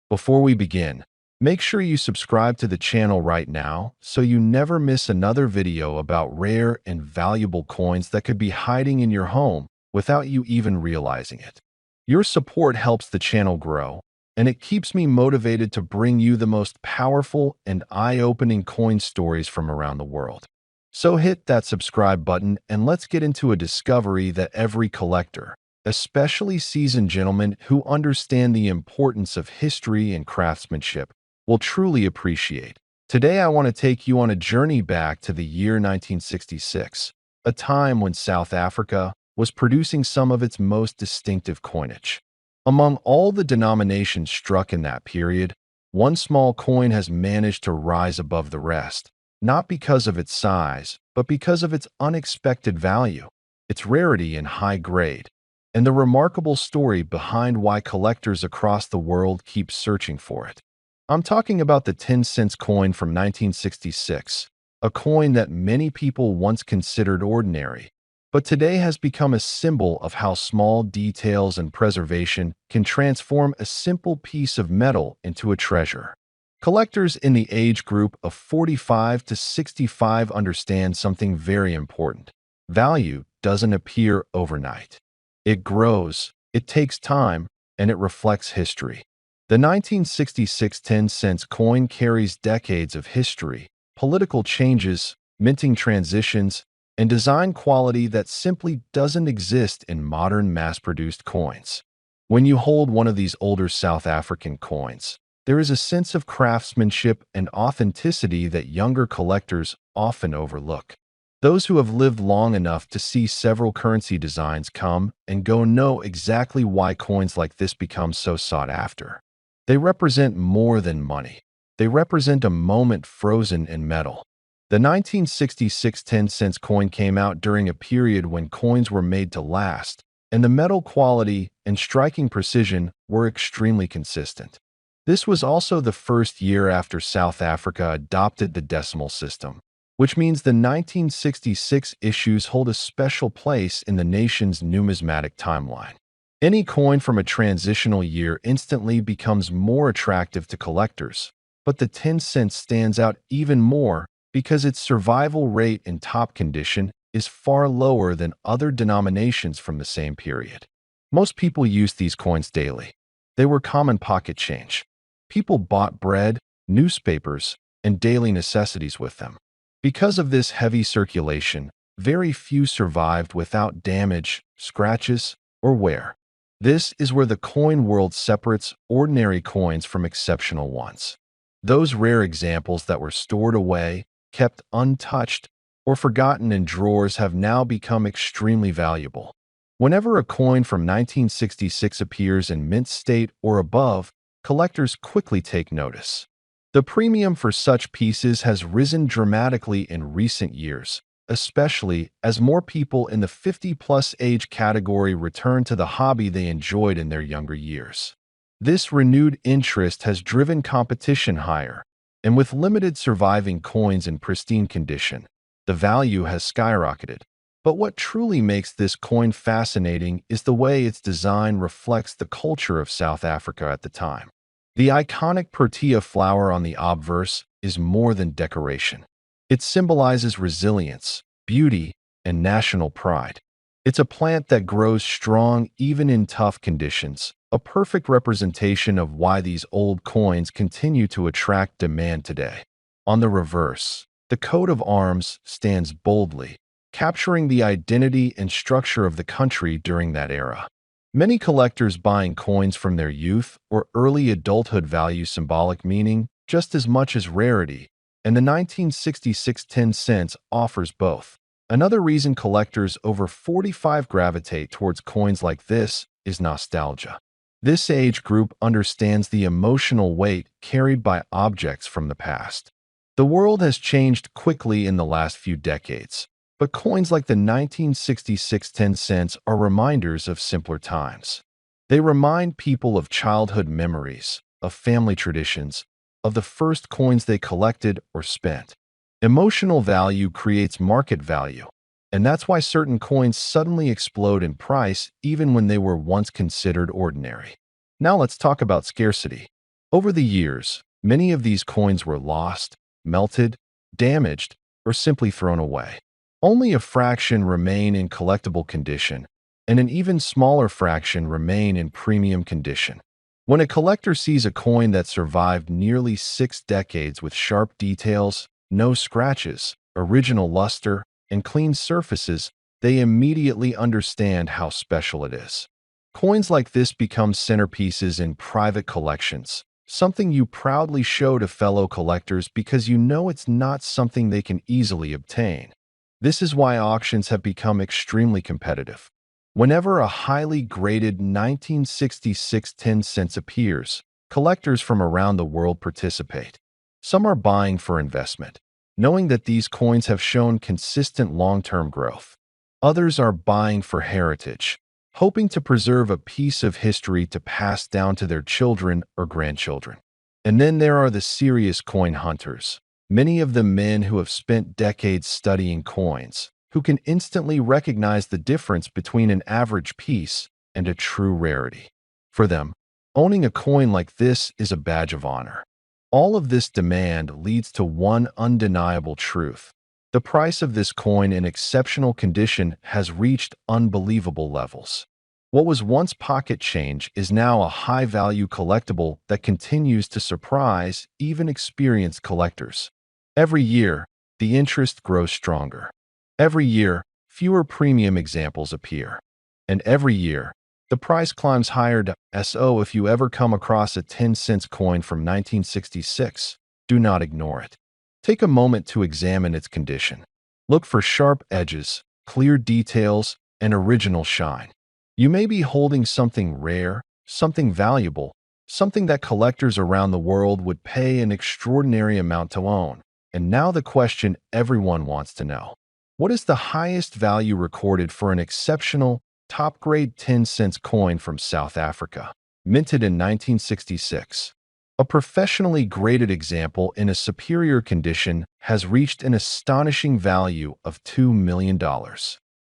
Before we begin, make sure you subscribe to the channel right now so you never miss another video about rare and valuable coins that could be hiding in your home without you even realizing it. Your support helps the channel grow, and it keeps me motivated to bring you the most powerful and eye-opening coin stories from around the world. So hit that subscribe button and let's get into a discovery that every collector, especially seasoned gentlemen who understand the importance of history and craftsmanship, will truly appreciate. Today, I want to take you on a journey back to the year 1966, a time when South Africa was producing some of its most distinctive coinage. Among all the denominations struck in that period, one small coin has managed to rise above the rest, not because of its size, but because of its unexpected value, its rarity and high grade, and the remarkable story behind why collectors across the world keep searching for it. I'm talking about the 10-cent coin from 1966, a coin that many people once considered ordinary, but today has become a symbol of how small details and preservation can transform a simple piece of metal into a treasure. Collectors in the age group of 45 to 65 understand something very important. Value doesn't appear overnight. It grows, it takes time, and it reflects history. The 1966 10-cent coin carries decades of history, political changes, minting transitions, and design quality that simply doesn't exist in modern mass-produced coins. When you hold one of these older South African coins, there is a sense of craftsmanship and authenticity that younger collectors often overlook. Those who have lived long enough to see several currency designs come and go know exactly why coins like this become so sought after. They represent more than money. They represent a moment frozen in metal. The 1966 10-cent coin came out during a period when coins were made to last, and the metal quality and striking precision were extremely consistent. This was also the first year after South Africa adopted the decimal system, which means the 1966 issues hold a special place in the nation's numismatic timeline. Any coin from a transitional year instantly becomes more attractive to collectors, but the 10 cents stands out even more because its survival rate in top condition is far lower than other denominations from the same period. Most people used these coins daily. They were common pocket change. People bought bread, newspapers, and daily necessities with them. Because of this heavy circulation, very few survived without damage, scratches, or wear. This is where the coin world separates ordinary coins from exceptional ones. Those rare examples that were stored away, kept untouched, or forgotten in drawers have now become extremely valuable. Whenever a coin from 1966 appears in mint state or above, collectors quickly take notice. The premium for such pieces has risen dramatically in recent years, especially as more people in the 50-plus age category return to the hobby they enjoyed in their younger years. This renewed interest has driven competition higher, and with limited surviving coins in pristine condition, the value has skyrocketed. But what truly makes this coin fascinating is the way its design reflects the culture of South Africa at the time. The iconic Protea flower on the obverse is more than decoration. It symbolizes resilience, beauty, and national pride. It's a plant that grows strong even in tough conditions, a perfect representation of why these old coins continue to attract demand today. On the reverse, the coat of arms stands boldly, capturing the identity and structure of the country during that era. Many collectors buying coins from their youth or early adulthood value symbolic meaning just as much as rarity, and the 1966 10 cents offers both. Another reason collectors over 45 gravitate towards coins like this is nostalgia. This age group understands the emotional weight carried by objects from the past. The world has changed quickly in the last few decades, but coins like the 1966 10 cents are reminders of simpler times. They remind people of childhood memories, of family traditions, of the first coins they collected or spent. Emotional value creates market value, and that's why certain coins suddenly explode in price even when they were once considered ordinary. Now let's talk about scarcity. Over the years, many of these coins were lost, melted, damaged, or simply thrown away. Only a fraction remain in collectible condition, and an even smaller fraction remain in premium condition. When a collector sees a coin that survived nearly 6 decades with sharp details, no scratches, original luster, and clean surfaces, they immediately understand how special it is. Coins like this become centerpieces in private collections, something you proudly show to fellow collectors because you know it's not something they can easily obtain. This is why auctions have become extremely competitive. Whenever a highly graded 1966 10 cents appears, collectors from around the world participate. Some are buying for investment, knowing that these coins have shown consistent long-term growth. Others are buying for heritage, hoping to preserve a piece of history to pass down to their children or grandchildren. And then there are the serious coin hunters, many of them men who have spent decades studying coins, who can instantly recognize the difference between an average piece and a true rarity. For them, owning a coin like this is a badge of honor. All of this demand leads to one undeniable truth. The price of this coin in exceptional condition has reached unbelievable levels. What was once pocket change is now a high-value collectible that continues to surprise even experienced collectors. Every year, the interest grows stronger. Every year, fewer premium examples appear. And every year, the price climbs higher. So if you ever come across a 10-cent coin from 1966, do not ignore it. Take a moment to examine its condition. Look for sharp edges, clear details, and original shine. You may be holding something rare, something valuable, something that collectors around the world would pay an extraordinary amount to own. And now the question everyone wants to know. What is the highest value recorded for an exceptional, top-grade 10-cent coin from South Africa, minted in 1966? A professionally graded example in a superior condition has reached an astonishing value of $2 million.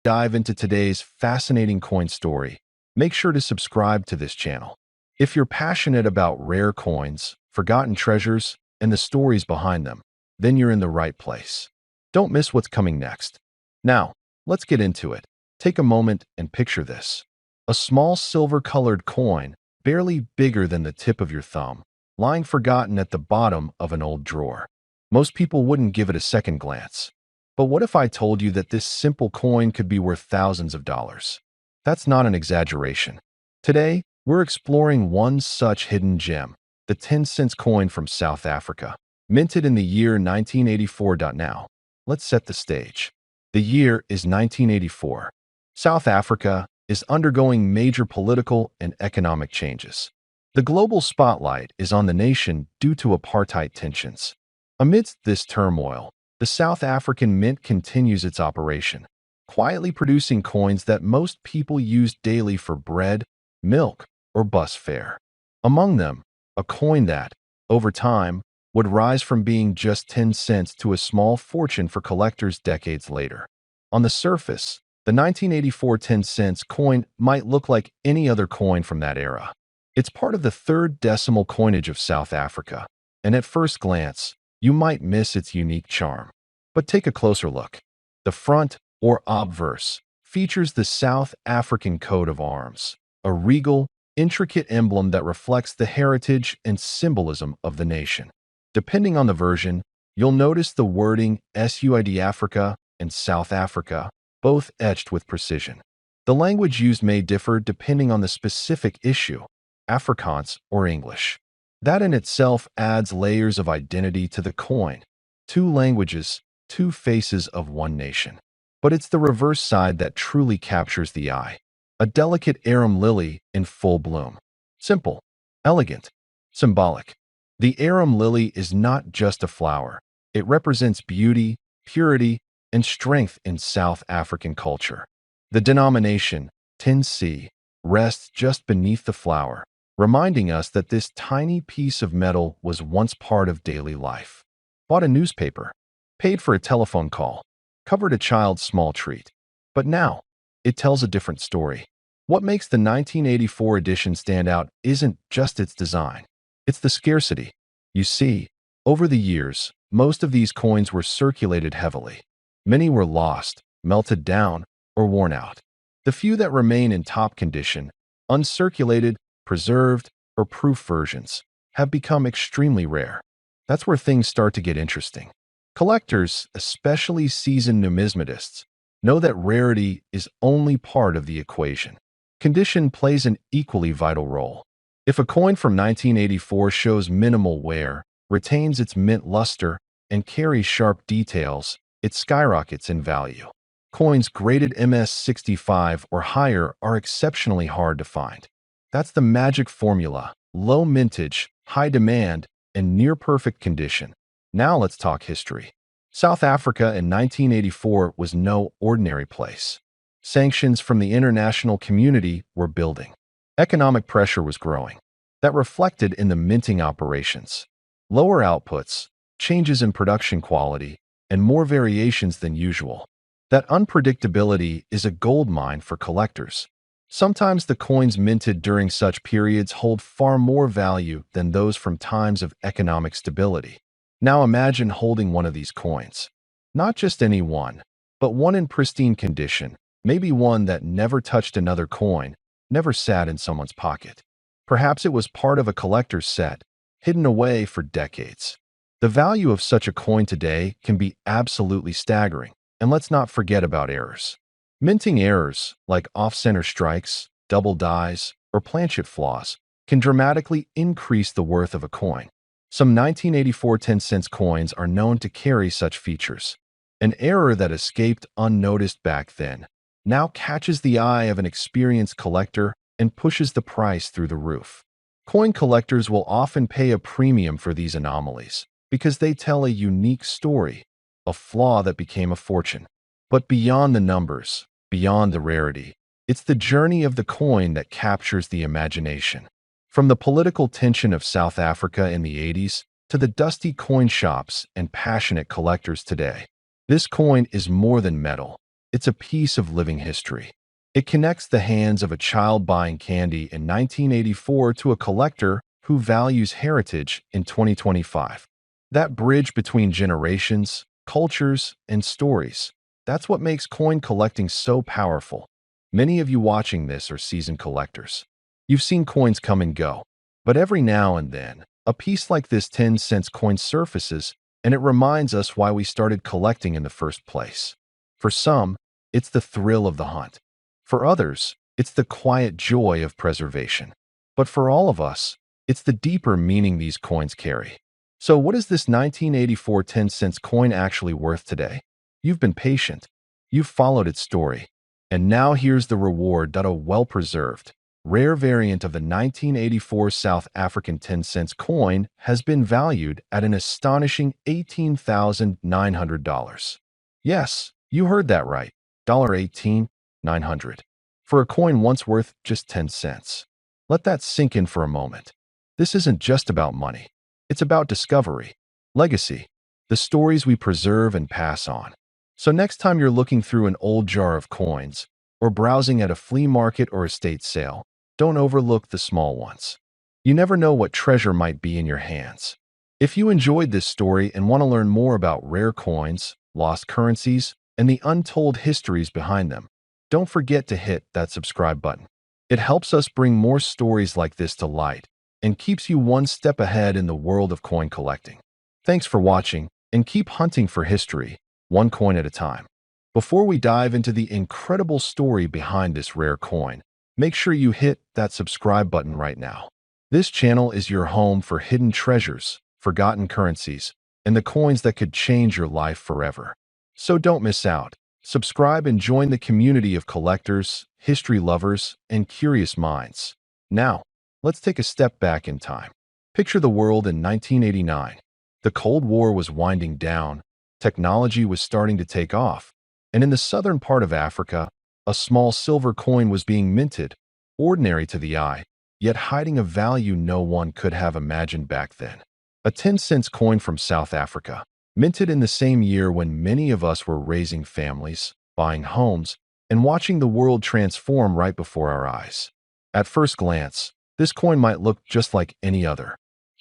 Dive into today's fascinating coin story. Make sure to subscribe to this channel. If you're passionate about rare coins, forgotten treasures, and the stories behind them, then you're in the right place. Don't miss what's coming next. Now, let's get into it. Take a moment and picture this. A small silver-colored coin, barely bigger than the tip of your thumb, lying forgotten at the bottom of an old drawer. Most people wouldn't give it a second glance. But what if I told you that this simple coin could be worth thousands of dollars? That's not an exaggeration. Today, we're exploring one such hidden gem, the 10-cent coin from South Africa, minted in the year 1984. Now, let's set the stage. The year is 1984. South Africa is undergoing major political and economic changes. The global spotlight is on the nation due to apartheid tensions. Amidst this turmoil, the South African Mint continues its operation, quietly producing coins that most people use daily for bread, milk, or bus fare. Among them, a coin that, over time, would rise from being just 10 cents to a small fortune for collectors decades later. On the surface, the 1984 10 cents coin might look like any other coin from that era. It's part of the third decimal coinage of South Africa, and at first glance, you might miss its unique charm. But take a closer look. The front, or obverse, features the South African coat of arms, a regal, intricate emblem that reflects the heritage and symbolism of the nation. Depending on the version, you'll notice the wording SUID Africa and South Africa, both etched with precision. The language used may differ depending on the specific issue, Afrikaans or English. That in itself adds layers of identity to the coin. Two languages, two faces of one nation. But it's the reverse side that truly captures the eye. A delicate arum lily in full bloom. Simple, elegant, symbolic. The arum lily is not just a flower. It represents beauty, purity, and strength in South African culture. The denomination, 10C, rests just beneath the flower, reminding us that this tiny piece of metal was once part of daily life. Bought a newspaper, paid for a telephone call, covered a child's small treat. But now, it tells a different story. What makes the 1984 edition stand out isn't just its design. It's the scarcity. You see, over the years, most of these coins were circulated heavily. Many were lost, melted down, or worn out. The few that remain in top condition, uncirculated, preserved, or proof versions, have become extremely rare. That's where things start to get interesting. Collectors, especially seasoned numismatists, know that rarity is only part of the equation. Condition plays an equally vital role. If a coin from 1984 shows minimal wear, retains its mint luster, and carries sharp details, it skyrockets in value. Coins graded MS65 or higher are exceptionally hard to find. That's the magic formula: low mintage, high demand, and near-perfect condition. Now let's talk history. South Africa in 1984 was no ordinary place. Sanctions from the international community were building. Economic pressure was growing. That reflected in the minting operations. Lower outputs, changes in production quality, and more variations than usual. That unpredictability is a goldmine for collectors. Sometimes the coins minted during such periods hold far more value than those from times of economic stability. Now imagine holding one of these coins. Not just any one, but one in pristine condition, maybe one that never touched another coin, never sat in someone's pocket. Perhaps it was part of a collector's set, hidden away for decades. The value of such a coin today can be absolutely staggering, and let's not forget about errors. Minting errors, like off-center strikes, double dies, or planchet flaws, can dramatically increase the worth of a coin. Some 1984 10-cent coins are known to carry such features. An error that escaped unnoticed back then now catches the eye of an experienced collector and pushes the price through the roof. Coin collectors will often pay a premium for these anomalies because they tell a unique story, a flaw that became a fortune. But beyond the numbers, beyond the rarity, it's the journey of the coin that captures the imagination. From the political tension of South Africa in the 80s to the dusty coin shops and passionate collectors today, this coin is more than metal. It's a piece of living history. It connects the hands of a child buying candy in 1984 to a collector who values heritage in 2025. That bridge between generations, cultures, and stories, that's what makes coin collecting so powerful. Many of you watching this are seasoned collectors. You've seen coins come and go, but every now and then, a piece like this 10-cent coin surfaces, and it reminds us why we started collecting in the first place. For some, it's the thrill of the hunt. For others, it's the quiet joy of preservation. But for all of us, it's the deeper meaning these coins carry. So what is this 1984 10-cent coin actually worth today? You've been patient. You've followed its story. And now here's the reward: a well-preserved, rare variant of the 1984 South African 10-cent coin has been valued at an astonishing $18,900. Yes, you heard that right. $18,900. For a coin once worth just 10 cents. Let that sink in for a moment. This isn't just about money. It's about discovery, legacy, the stories we preserve and pass on. So next time you're looking through an old jar of coins or browsing at a flea market or estate sale, don't overlook the small ones. You never know what treasure might be in your hands. If you enjoyed this story and want to learn more about rare coins, lost currencies, and the untold histories behind them, don't forget to hit that subscribe button. It helps us bring more stories like this to light and keeps you one step ahead in the world of coin collecting. Thanks for watching, and keep hunting for history, one coin at a time. Before we dive into the incredible story behind this rare coin, make sure you hit that subscribe button right now. This channel is your home for hidden treasures, forgotten currencies, and the coins that could change your life forever. So don't miss out. Subscribe and join the community of collectors, history lovers, and curious minds. Now, let's take a step back in time. Picture the world in 1989. The Cold War was winding down, technology was starting to take off, and in the southern part of Africa, a small silver coin was being minted, ordinary to the eye, yet hiding a value no one could have imagined back then. A 10-cent coin from South Africa, minted in the same year when many of us were raising families, buying homes, and watching the world transform right before our eyes. At first glance, this coin might look just like any other.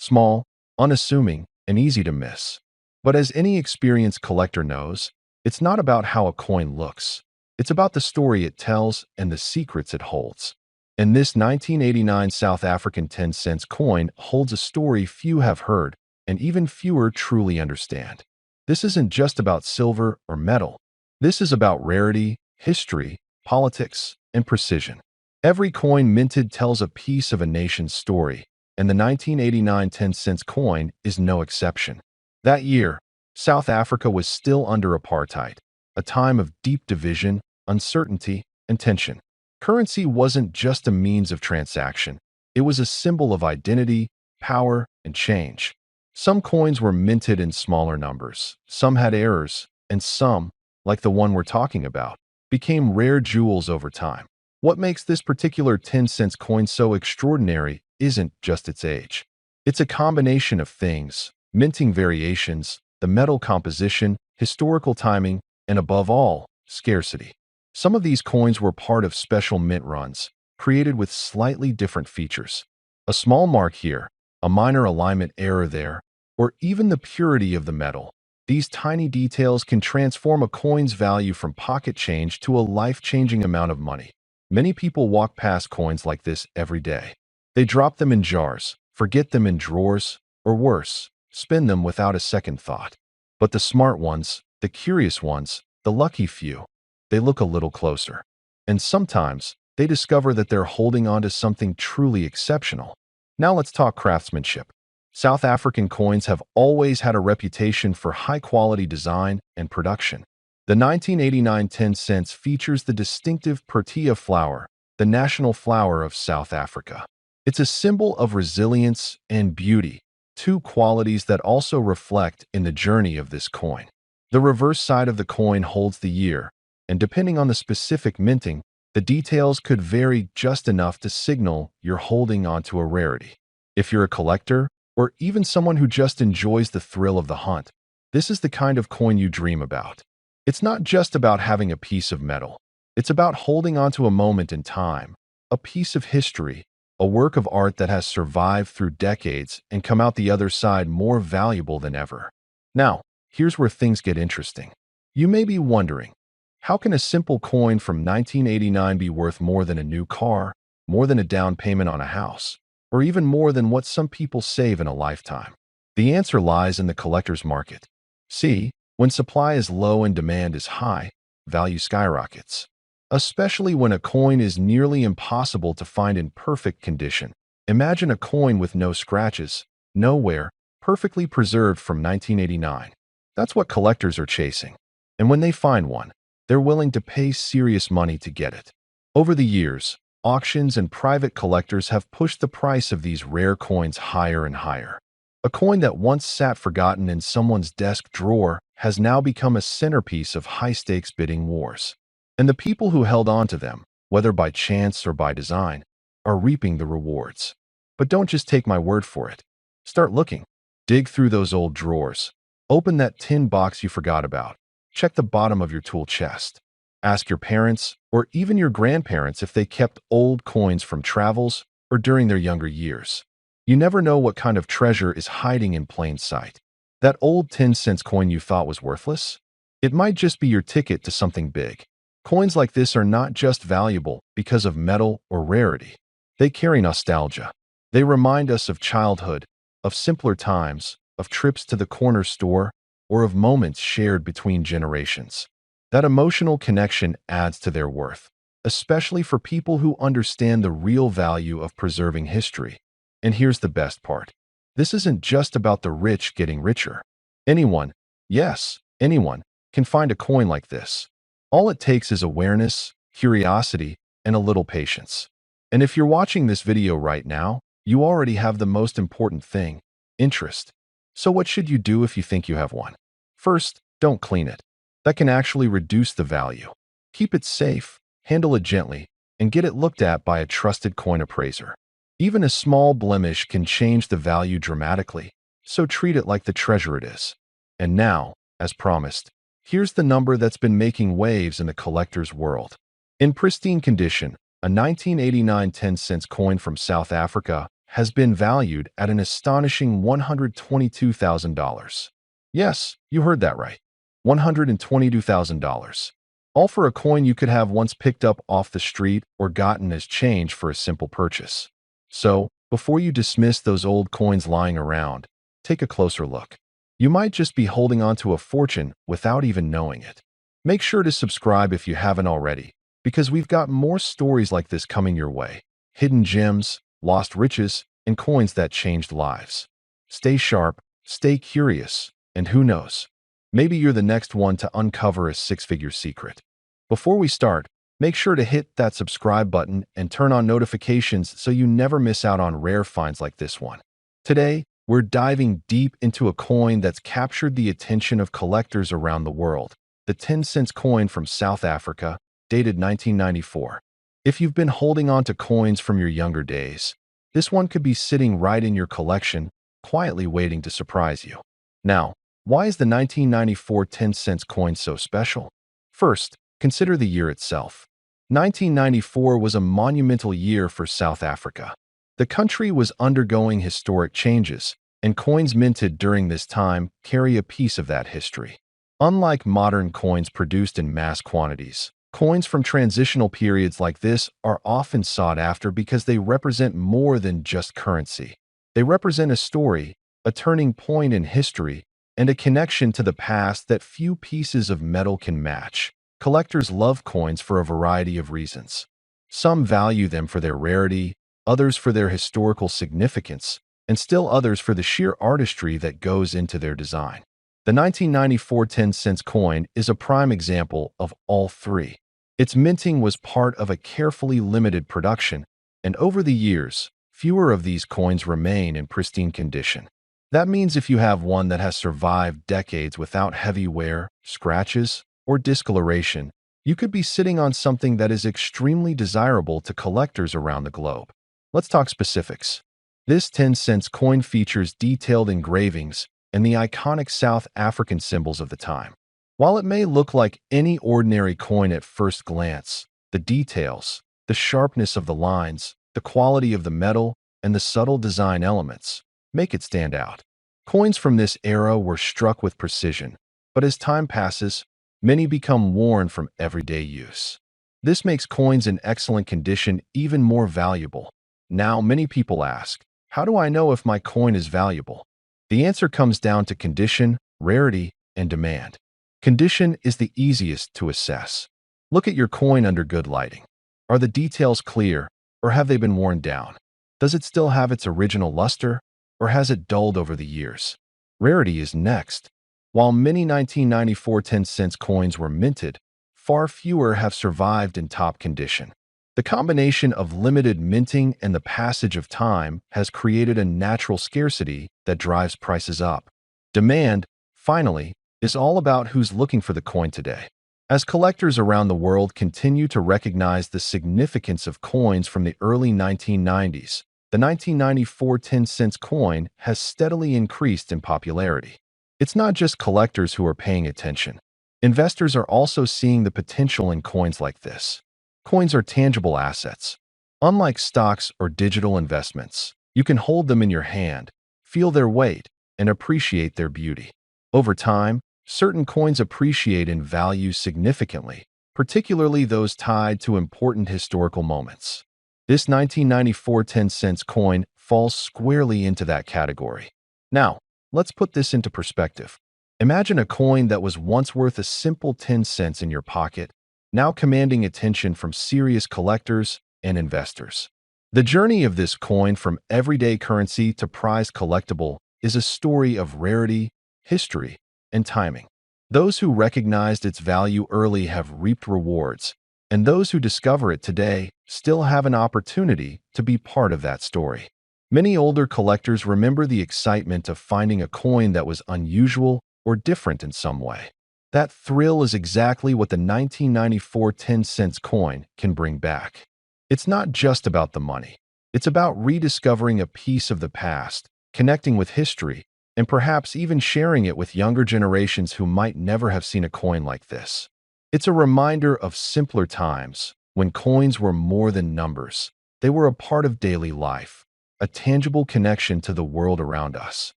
Small, unassuming, and easy to miss. But as any experienced collector knows, it's not about how a coin looks. It's about the story it tells and the secrets it holds. And this 1989 South African 10 cents coin holds a story few have heard and even fewer truly understand. This isn't just about silver or metal. This is about rarity, history, politics, and precision. Every coin minted tells a piece of a nation's story, and the 1989 10 cents coin is no exception. That year, South Africa was still under apartheid, a time of deep division, uncertainty, and tension. Currency wasn't just a means of transaction. It was a symbol of identity, power, and change. Some coins were minted in smaller numbers, some had errors, and some, like the one we're talking about, became rare jewels over time. What makes this particular 10 cents coin so extraordinary isn't just its age. It's a combination of things: minting variations, the metal composition, historical timing, and above all, scarcity. Some of these coins were part of special mint runs, created with slightly different features. A small mark here, a minor alignment error there, or even the purity of the metal. These tiny details can transform a coin's value from pocket change to a life-changing amount of money. Many people walk past coins like this every day. They drop them in jars, forget them in drawers, or worse, spend them without a second thought. But the smart ones, the curious ones, the lucky few, they look a little closer. And sometimes, they discover that they're holding on to something truly exceptional. Now let's talk craftsmanship. South African coins have always had a reputation for high-quality design and production. The 1989 10 cents features the distinctive Protea flower, the national flower of South Africa. It's a symbol of resilience and beauty, two qualities that also reflect in the journey of this coin. The reverse side of the coin holds the year, and depending on the specific minting, the details could vary just enough to signal you're holding onto a rarity. If you're a collector, or even someone who just enjoys the thrill of the hunt, this is the kind of coin you dream about. It's not just about having a piece of metal. It's about holding onto a moment in time, a piece of history, a work of art that has survived through decades and come out the other side more valuable than ever. Now, here's where things get interesting. You may be wondering, how can a simple coin from 1989 be worth more than a new car, more than a down payment on a house, or even more than what some people save in a lifetime? The answer lies in the collector's market. See, when supply is low and demand is high, value skyrockets. Especially when a coin is nearly impossible to find in perfect condition. Imagine a coin with no scratches, no wear, perfectly preserved from 1989. That's what collectors are chasing. And when they find one, they're willing to pay serious money to get it. Over the years, auctions and private collectors have pushed the price of these rare coins higher and higher. A coin that once sat forgotten in someone's desk drawer has now become a centerpiece of high-stakes bidding wars. And the people who held on to them, whether by chance or by design, are reaping the rewards. But don't just take my word for it. Start looking. Dig through those old drawers. Open that tin box you forgot about. Check the bottom of your tool chest. Ask your parents or even your grandparents if they kept old coins from travels or during their younger years. You never know what kind of treasure is hiding in plain sight. That old 10 cents coin you thought was worthless? It might just be your ticket to something big. Coins like this are not just valuable because of metal or rarity. They carry nostalgia. They remind us of childhood, of simpler times, of trips to the corner store, or of moments shared between generations. That emotional connection adds to their worth, especially for people who understand the real value of preserving history. And here's the best part. This isn't just about the rich getting richer. Anyone, yes, anyone, can find a coin like this. All it takes is awareness, curiosity, and a little patience. And if you're watching this video right now, you already have the most important thing: interest. So what should you do if you think you have one? First, don't clean it. That can actually reduce the value. Keep it safe, handle it gently, and get it looked at by a trusted coin appraiser. Even a small blemish can change the value dramatically, so treat it like the treasure it is. And now, as promised, here's the number that's been making waves in the collector's world. In pristine condition, a 1989 10 cents coin from South Africa has been valued at an astonishing $122,000. Yes, you heard that right. $122,000. All for a coin you could have once picked up off the street or gotten as change for a simple purchase. So, before you dismiss those old coins lying around, take a closer look. You might just be holding on to a fortune without even knowing it. Make sure to subscribe if you haven't already, because we've got more stories like this coming your way. Hidden gems, lost riches, and coins that changed lives. Stay sharp, stay curious, and who knows? Maybe you're the next one to uncover a six-figure secret. Before we start, make sure to hit that subscribe button and turn on notifications so you never miss out on rare finds like this one. Today, we're diving deep into a coin that's captured the attention of collectors around the world, the 10-cent coin from South Africa, dated 1994. If you've been holding on to coins from your younger days, this one could be sitting right in your collection, quietly waiting to surprise you. Now, why is the 1994 10-cent coin so special? First, consider the year itself. 1994 was a monumental year for South Africa. The country was undergoing historic changes, and coins minted during this time carry a piece of that history. Unlike modern coins produced in mass quantities, coins from transitional periods like this are often sought after because they represent more than just currency. They represent a story, a turning point in history, and a connection to the past that few pieces of metal can match. Collectors love coins for a variety of reasons. Some value them for their rarity, others for their historical significance, and still others for the sheer artistry that goes into their design. The 1994 10-cent coin is a prime example of all three. Its minting was part of a carefully limited production, and over the years, fewer of these coins remain in pristine condition. That means if you have one that has survived decades without heavy wear, scratches, or discoloration, you could be sitting on something that is extremely desirable to collectors around the globe. Let's talk specifics. This 10-cent coin features detailed engravings and the iconic South African symbols of the time. While it may look like any ordinary coin at first glance, the details, the sharpness of the lines, the quality of the metal, and the subtle design elements make it stand out. Coins from this era were struck with precision, but as time passes, many become worn from everyday use. This makes coins in excellent condition even more valuable. Now, many people ask, how do I know if my coin is valuable? The answer comes down to condition, rarity, and demand. Condition is the easiest to assess. Look at your coin under good lighting. Are the details clear, or have they been worn down? Does it still have its original luster, or has it dulled over the years? Rarity is next. While many 1994 10-cent coins were minted, far fewer have survived in top condition. The combination of limited minting and the passage of time has created a natural scarcity that drives prices up. Demand, finally, is all about who's looking for the coin today. As collectors around the world continue to recognize the significance of coins from the early 1990s, the 1994 10-cent coin has steadily increased in popularity. It's not just collectors who are paying attention. Investors are also seeing the potential in coins like this. Coins are tangible assets. Unlike stocks or digital investments, you can hold them in your hand, feel their weight, and appreciate their beauty. Over time, certain coins appreciate in value significantly, particularly those tied to important historical moments. This 1994 10-cent coin falls squarely into that category. Now, let's put this into perspective. Imagine a coin that was once worth a simple 10 cents in your pocket, now commanding attention from serious collectors and investors. The journey of this coin from everyday currency to prized collectible is a story of rarity, history, and timing. Those who recognized its value early have reaped rewards, and those who discover it today still have an opportunity to be part of that story. Many older collectors remember the excitement of finding a coin that was unusual or different in some way. That thrill is exactly what the 1994 10-cent coin can bring back. It's not just about the money. It's about rediscovering a piece of the past, connecting with history, and perhaps even sharing it with younger generations who might never have seen a coin like this. It's a reminder of simpler times, when coins were more than numbers. They were a part of daily life, a tangible connection to the world around us.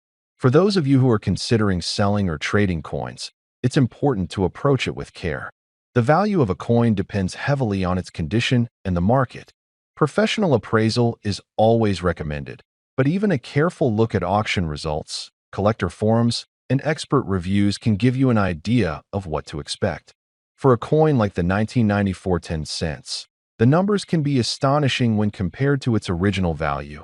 For those of you who are considering selling or trading coins, it's important to approach it with care. The value of a coin depends heavily on its condition and the market. Professional appraisal is always recommended, but even a careful look at auction results, collector forums, and expert reviews can give you an idea of what to expect. For a coin like the 1994 10 cents, the numbers can be astonishing when compared to its original value.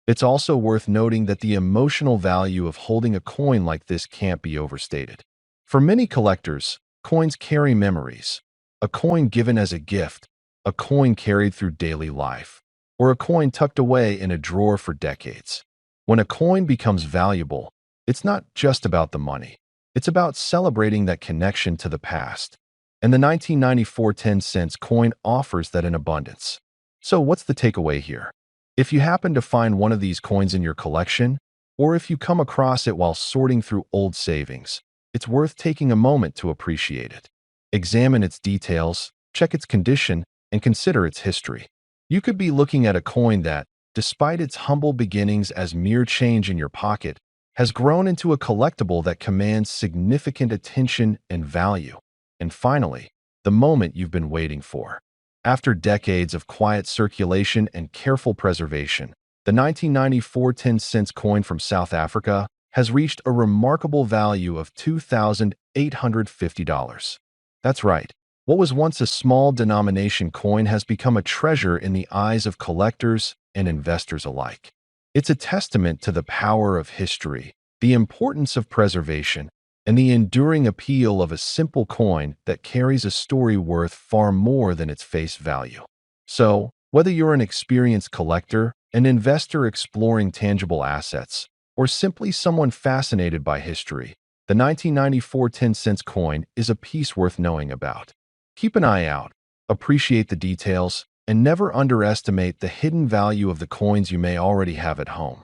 It's also worth noting that the emotional value of holding a coin like this can't be overstated. For many collectors, coins carry memories. A coin given as a gift, a coin carried through daily life, or a coin tucked away in a drawer for decades. When a coin becomes valuable, it's not just about the money. It's about celebrating that connection to the past. And the 1994 10 cents coin offers that in abundance. So what's the takeaway here? If you happen to find one of these coins in your collection, or if you come across it while sorting through old savings, it's worth taking a moment to appreciate it. Examine its details, check its condition, and consider its history. You could be looking at a coin that, despite its humble beginnings as mere change in your pocket, has grown into a collectible that commands significant attention and value. And finally, the moment you've been waiting for. After decades of quiet circulation and careful preservation, the 1994 10 cents coin from South Africa has reached a remarkable value of $2,850. That's right. What was once a small denomination coin has become a treasure in the eyes of collectors and investors alike. It's a testament to the power of history, the importance of preservation, and the enduring appeal of a simple coin that carries a story worth far more than its face value. So, whether you're an experienced collector, an investor exploring tangible assets, or simply someone fascinated by history, the 1994 10 cents coin is a piece worth knowing about. Keep an eye out, appreciate the details, and never underestimate the hidden value of the coins you may already have at home.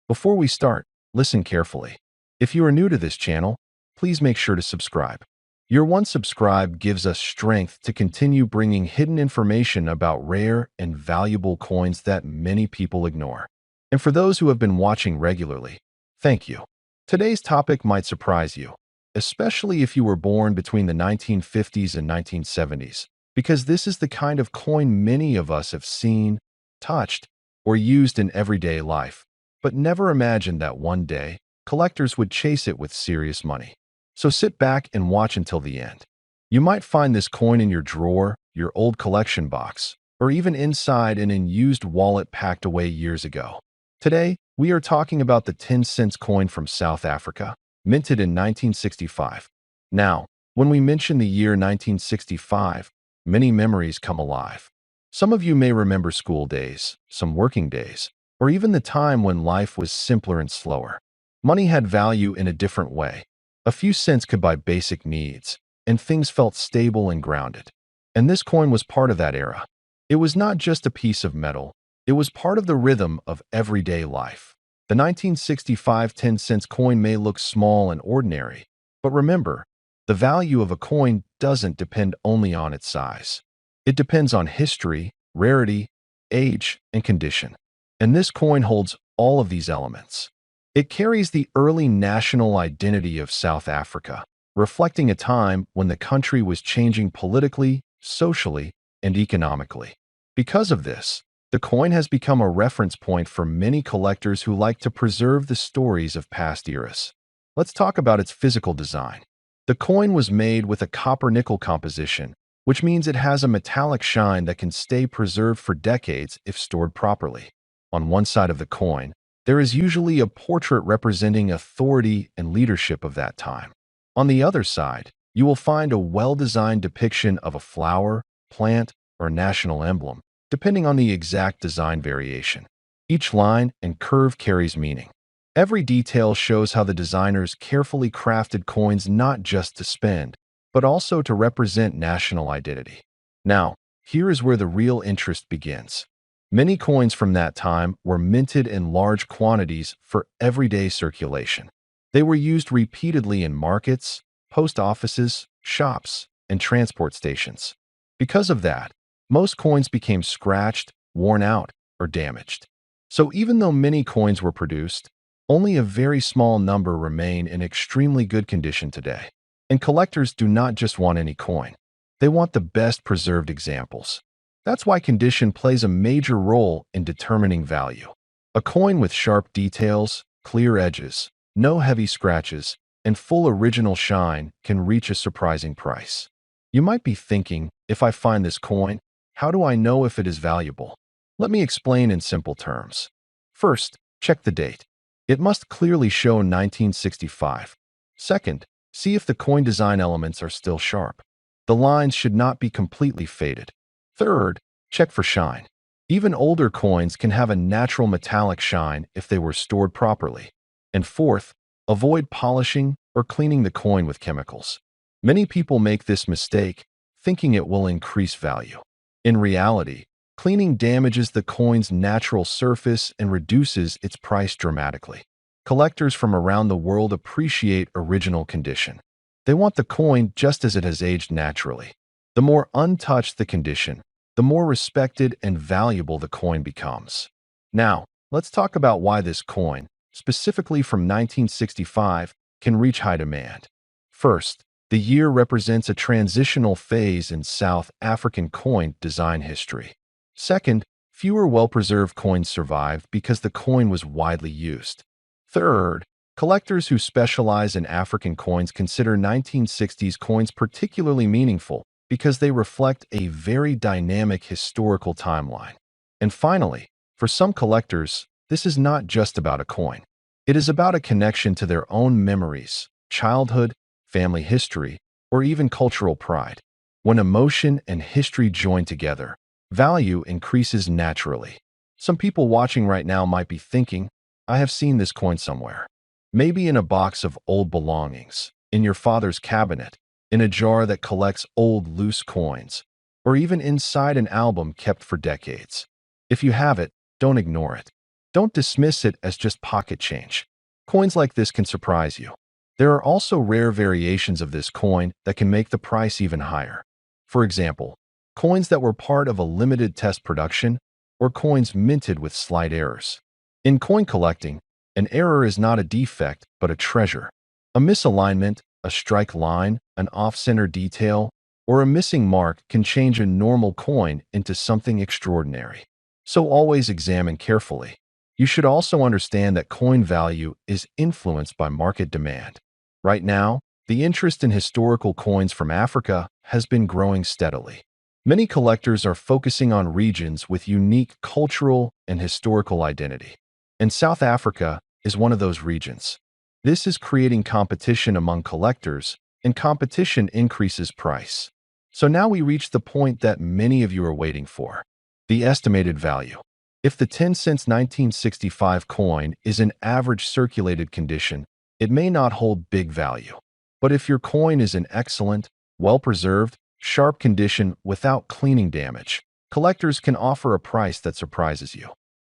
Before we start, listen carefully. If you are new to this channel, please make sure to subscribe. Your one subscribe gives us strength to continue bringing hidden information about rare and valuable coins that many people ignore. And for those who have been watching regularly, thank you. Today's topic might surprise you, especially if you were born between the 1950s and 1970s, because this is the kind of coin many of us have seen, touched, or used in everyday life, but never imagined that one day, collectors would chase it with serious money. So sit back and watch until the end. You might find this coin in your drawer, your old collection box, or even inside an unused wallet packed away years ago. Today, we are talking about the 10 cents coin from South Africa, minted in 1965. Now, when we mention the year 1965, many memories come alive. Some of you may remember school days, some working days, or even the time when life was simpler and slower. Money had value in a different way. A few cents could buy basic needs, and things felt stable and grounded. And this coin was part of that era. It was not just a piece of metal, it was part of the rhythm of everyday life. The 1965 10 cents coin may look small and ordinary, but remember, the value of a coin doesn't depend only on its size. It depends on history, rarity, age, and condition. And this coin holds all of these elements. It carries the early national identity of South Africa, reflecting a time when the country was changing politically, socially, and economically. Because of this, the coin has become a reference point for many collectors who like to preserve the stories of past eras. Let's talk about its physical design. The coin was made with a copper-nickel composition, which means it has a metallic shine that can stay preserved for decades if stored properly. On one side of the coin, there is usually a portrait representing authority and leadership of that time. On the other side, you will find a well-designed depiction of a flower, plant, or national emblem, depending on the exact design variation. Each line and curve carries meaning. Every detail shows how the designers carefully crafted coins not just to spend, but also to represent national identity. Now, here is where the real interest begins. Many coins from that time were minted in large quantities for everyday circulation. They were used repeatedly in markets, post offices, shops, and transport stations. Because of that, most coins became scratched, worn out, or damaged. So even though many coins were produced, only a very small number remain in extremely good condition today. And collectors do not just want any coin. They want the best preserved examples. That's why condition plays a major role in determining value. A coin with sharp details, clear edges, no heavy scratches, and full original shine can reach a surprising price. You might be thinking, if I find this coin, how do I know if it is valuable? Let me explain in simple terms. First, check the date. It must clearly show 1965. Second, see if the coin design elements are still sharp. The lines should not be completely faded. Third, check for shine. Even older coins can have a natural metallic shine if they were stored properly. And fourth, avoid polishing or cleaning the coin with chemicals. Many people make this mistake, thinking it will increase value. In reality, cleaning damages the coin's natural surface and reduces its price dramatically. Collectors from around the world appreciate original condition. They want the coin just as it has aged naturally. The more untouched the condition, the more respected and valuable the coin becomes. Now, let's talk about why this coin, specifically from 1965, can reach high demand. First, the year represents a transitional phase in South African coin design history. Second, fewer well-preserved coins survived because the coin was widely used. Third, collectors who specialize in African coins consider 1960s coins particularly meaningful because they reflect a very dynamic historical timeline. And finally, for some collectors, this is not just about a coin. It is about a connection to their own memories, childhood, family history, or even cultural pride. When emotion and history join together, value increases naturally. Some people watching right now might be thinking, I have seen this coin somewhere. Maybe in a box of old belongings, in your father's cabinet, in a jar that collects old loose coins, or even inside an album kept for decades. If you have it, don't ignore it. Don't dismiss it as just pocket change. Coins like this can surprise you. There are also rare variations of this coin that can make the price even higher. For example, coins that were part of a limited test production, or coins minted with slight errors. In coin collecting, an error is not a defect, but a treasure. A misalignment, a strike line, an off-center detail, or a missing mark can change a normal coin into something extraordinary. So always examine carefully. You should also understand that coin value is influenced by market demand. Right now, the interest in historical coins from Africa has been growing steadily. Many collectors are focusing on regions with unique cultural and historical identity. And South Africa is one of those regions. This is creating competition among collectors, and competition increases price. So now we reach the point that many of you are waiting for, the estimated value. If the 10 cents 1965 coin is in average circulated condition, it may not hold big value. But if your coin is in excellent, well-preserved, sharp condition without cleaning damage, collectors can offer a price that surprises you.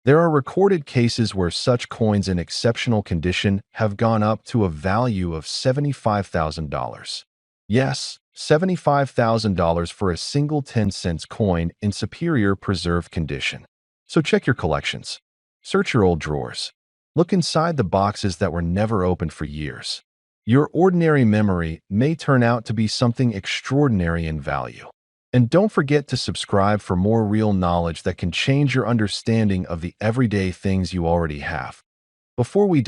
There are recorded cases where such coins in exceptional condition have gone up to a value of $75,000. Yes, $75,000 for a single 10 cents coin in superior preserved condition. So check your collections. Search your old drawers. Look inside the boxes that were never opened for years. Your ordinary memory may turn out to be something extraordinary in value. And don't forget to subscribe for more real knowledge that can change your understanding of the everyday things you already have. Before we